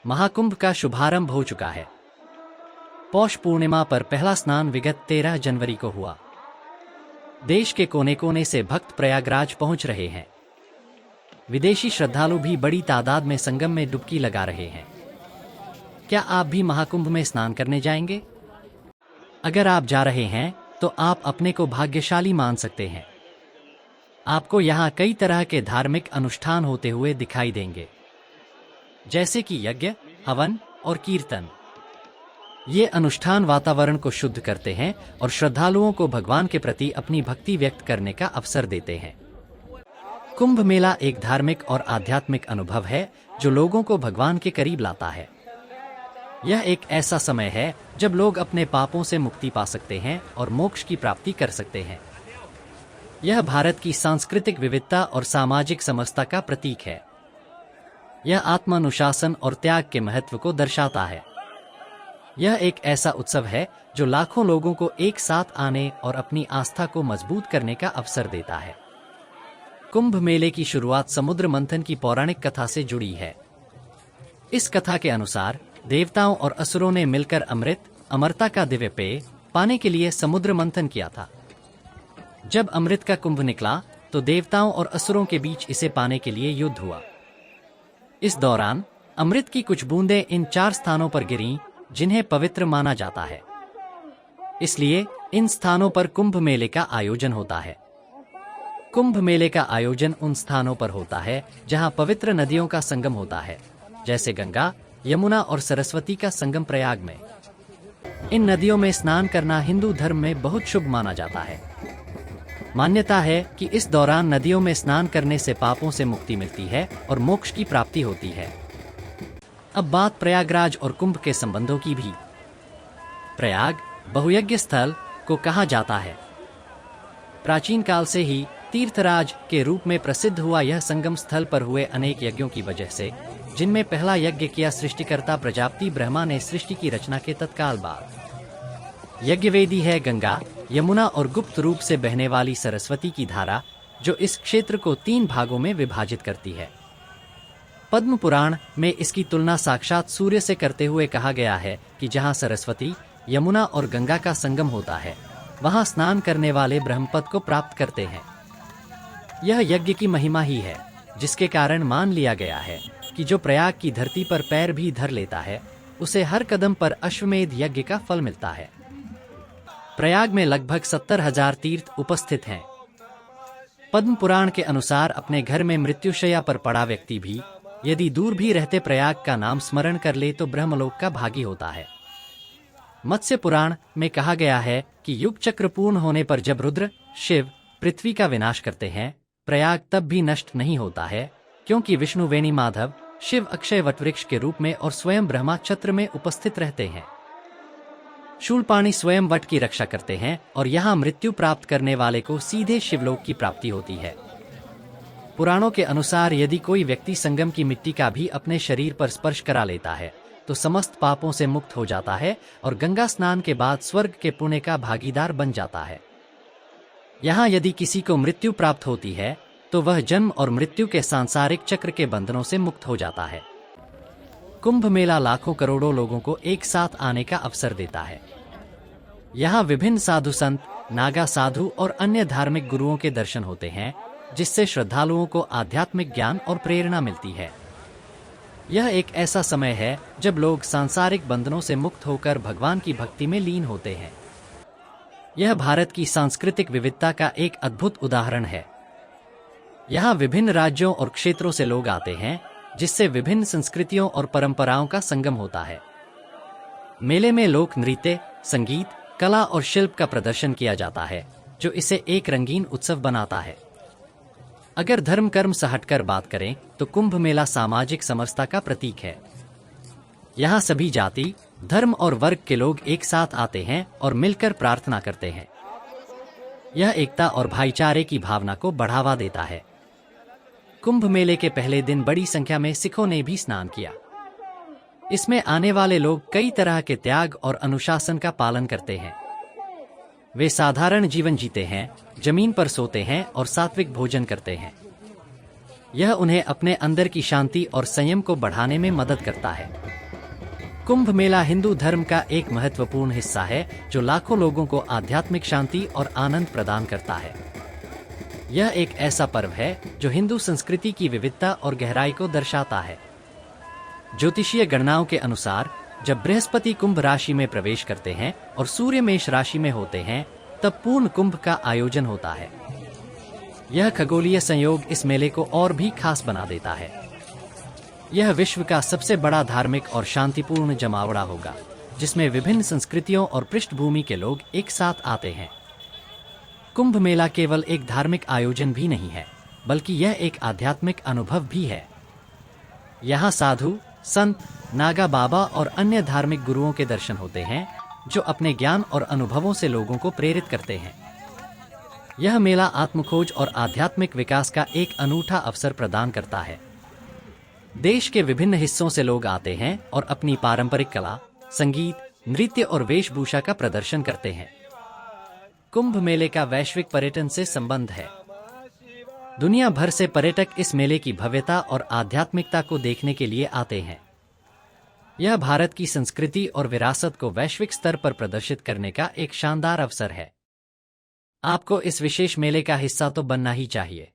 महाकुंभ का शुभारंभ हो चुका है। पौष पूर्णिमा पर पहला स्नान विगत 13 जनवरी को हुआ। देश के कोने कोने से भक्त प्रयागराज पहुंच रहे हैं। विदेशी श्रद्धालु भी बड़ी तादाद में संगम में डुबकी लगा रहे हैं। क्या आप भी महाकुंभ में स्नान करने जाएंगे? अगर आप जा रहे हैं तो आप अपने को भाग्यशाली मान सकते हैं। आपको यहाँ कई तरह के धार्मिक अनुष्ठान होते हुए दिखाई देंगे, जैसे कि यज्ञ, हवन और कीर्तन। ये अनुष्ठान वातावरण को शुद्ध करते हैं और श्रद्धालुओं को भगवान के प्रति अपनी भक्ति व्यक्त करने का अवसर देते हैं। कुंभ मेला एक धार्मिक और आध्यात्मिक अनुभव है जो लोगों को भगवान के करीब लाता है। यह एक ऐसा समय है जब लोग अपने पापों से मुक्ति पा सकते हैं और मोक्ष की प्राप्ति कर सकते हैं। यह भारत की सांस्कृतिक विविधता और सामाजिक समरसता का प्रतीक है। यह आत्मानुशासन और त्याग के महत्व को दर्शाता है। यह एक ऐसा उत्सव है जो लाखों लोगों को एक साथ आने और अपनी आस्था को मजबूत करने का अवसर देता है। कुंभ मेले की शुरुआत समुद्र मंथन की पौराणिक कथा से जुड़ी है। इस कथा के अनुसार देवताओं और असुरों ने मिलकर अमृत, अमरता का दिव्य पेय पाने के लिए समुद्र मंथन किया था। जब अमृत का कुंभ निकला तो देवताओं और असुरों के बीच इसे पाने के लिए युद्ध हुआ। इस दौरान अमृत की कुछ बूंदें इन 4 स्थानों पर गिरीं जिन्हें पवित्र माना जाता है। इसलिए इन स्थानों पर कुंभ मेले का आयोजन होता है। कुंभ मेले का आयोजन उन स्थानों पर होता है जहां पवित्र नदियों का संगम होता है, जैसे गंगा, यमुना और सरस्वती का संगम प्रयाग में। इन नदियों में स्नान करना हिंदू धर्म में बहुत शुभ माना जाता है। मान्यता है कि इस दौरान नदियों में स्नान करने से पापों से मुक्ति मिलती है और मोक्ष की प्राप्ति होती है। अब बात प्रयागराज और कुंभ के संबंधों की भी। प्रयाग बहुयज्ञ स्थल को कहा जाता है। प्राचीन काल से ही तीर्थराज के रूप में प्रसिद्ध हुआ यह संगम स्थल पर हुए अनेक यज्ञों की वजह से, जिनमें पहला यज्ञ किया सृष्टिकर्ता प्रजापति ब्रह्मा ने सृष्टि की रचना के तत्काल बाद। यज्ञवेदी है गंगा, यमुना और गुप्त रूप से बहने वाली सरस्वती की धारा, जो इस क्षेत्र को 3 भागों में विभाजित करती है। पद्म पुराण में इसकी तुलना साक्षात सूर्य से करते हुए कहा गया है कि जहां सरस्वती, यमुना और गंगा का संगम होता है, वहां स्नान करने वाले ब्रह्मपद को प्राप्त करते हैं। यह यज्ञ की महिमा ही है, जिसके कारण मान लिया गया है कि जो प्रयाग की धरती पर पैर भी धर लेता है, उसे हर कदम पर अश्वमेध यज्ञ का फल मिलता है। प्रयाग में लगभग 70,000 तीर्थ उपस्थित हैं। पद्म पुराण के अनुसार अपने घर में मृत्युशैया पर पड़ा व्यक्ति भी यदि दूर भी रहते प्रयाग का नाम स्मरण कर ले तो ब्रह्मलोक का भागी होता है। मत्स्य पुराण में कहा गया है कि युग चक्र पूर्ण होने पर जब रुद्र, शिव पृथ्वी का विनाश करते हैं, प्रयाग तब भी नष्ट नहीं होता है, क्योंकि विष्णु वेणी माधव शिव अक्षय वटवृक्ष के रूप में और स्वयं ब्रह्मा छत्र में उपस्थित रहते हैं। शूलपाणी स्वयं वट की रक्षा करते हैं और यहाँ मृत्यु प्राप्त करने वाले को सीधे शिवलोक की प्राप्ति होती है। पुराणों के अनुसार यदि कोई व्यक्ति संगम की मिट्टी का भी अपने शरीर पर स्पर्श करा लेता है तो समस्त पापों से मुक्त हो जाता है और गंगा स्नान के बाद स्वर्ग के पुण्य का भागीदार बन जाता है। यहाँ यदि किसी को मृत्यु प्राप्त होती है तो वह जन्म और मृत्यु के सांसारिक चक्र के बंधनों से मुक्त हो जाता है। कुंभ मेला लाखों करोड़ों लोगों को एक साथ आने का अवसर देता है। यहाँ विभिन्न साधु संत, नागा साधु और अन्य धार्मिक गुरुओं के दर्शन होते हैं, जिससे श्रद्धालुओं को आध्यात्मिक ज्ञान और प्रेरणा मिलती है। यह एक ऐसा समय है जब लोग सांसारिक बंधनों से मुक्त होकर भगवान की भक्ति में लीन होते हैं। यह भारत की सांस्कृतिक विविधता का एक अद्भुत उदाहरण है। यहाँ विभिन्न राज्यों और क्षेत्रों से लोग आते हैं, जिससे विभिन्न संस्कृतियों और परंपराओं का संगम होता है। मेले में लोक नृत्य, संगीत, कला और शिल्प का प्रदर्शन किया जाता है, जो इसे एक रंगीन उत्सव बनाता है। अगर धर्म कर्म से हटकर बात करें तो कुंभ मेला सामाजिक समरसता का प्रतीक है। यहाँ सभी जाति, धर्म और वर्ग के लोग एक साथ आते हैं और मिलकर प्रार्थना करते हैं। यह एकता और भाईचारे की भावना को बढ़ावा देता है। कुंभ मेले के पहले दिन बड़ी संख्या में सिखों ने भी स्नान किया। इसमें आने वाले लोग कई तरह के त्याग और अनुशासन का पालन करते हैं। वे साधारण जीवन जीते हैं, जमीन पर सोते हैं और सात्विक भोजन करते हैं। यह उन्हें अपने अंदर की शांति और संयम को बढ़ाने में मदद करता है। कुंभ मेला हिंदू धर्म का एक महत्वपूर्ण हिस्सा है जो लाखों लोगों को आध्यात्मिक शांति और आनंद प्रदान करता है। यह एक ऐसा पर्व है जो हिंदू संस्कृति की विविधता और गहराई को दर्शाता है। ज्योतिषीय गणनाओं के अनुसार जब बृहस्पति कुंभ राशि में प्रवेश करते हैं और सूर्य मेष राशि में होते हैं, तब पूर्ण कुंभ का आयोजन होता है। यह खगोलीय संयोग इस मेले को और भी खास बना देता है। यह विश्व का सबसे बड़ा धार्मिक और शांतिपूर्ण जमावड़ा होगा, जिसमें विभिन्न संस्कृतियों और पृष्ठभूमि के लोग एक साथ आते हैं। कुंभ मेला केवल एक धार्मिक आयोजन भी नहीं है, बल्कि यह एक आध्यात्मिक अनुभव भी है। यहाँ साधु, संत, नागा बाबा और अन्य धार्मिक गुरुओं के दर्शन होते हैं, जो अपने ज्ञान और अनुभवों से लोगों को प्रेरित करते हैं। यह मेला आत्मखोज और आध्यात्मिक विकास का एक अनूठा अवसर प्रदान करता है। देश के विभिन्न हिस्सों से लोग आते हैं और अपनी पारंपरिक कला, संगीत, नृत्य और वेशभूषा का प्रदर्शन करते हैं। कुंभ मेले का वैश्विक पर्यटन से संबंध है। दुनिया भर से पर्यटक इस मेले की भव्यता और आध्यात्मिकता को देखने के लिए आते हैं। यह भारत की संस्कृति और विरासत को वैश्विक स्तर पर प्रदर्शित करने का एक शानदार अवसर है। आपको इस विशेष मेले का हिस्सा तो बनना ही चाहिए।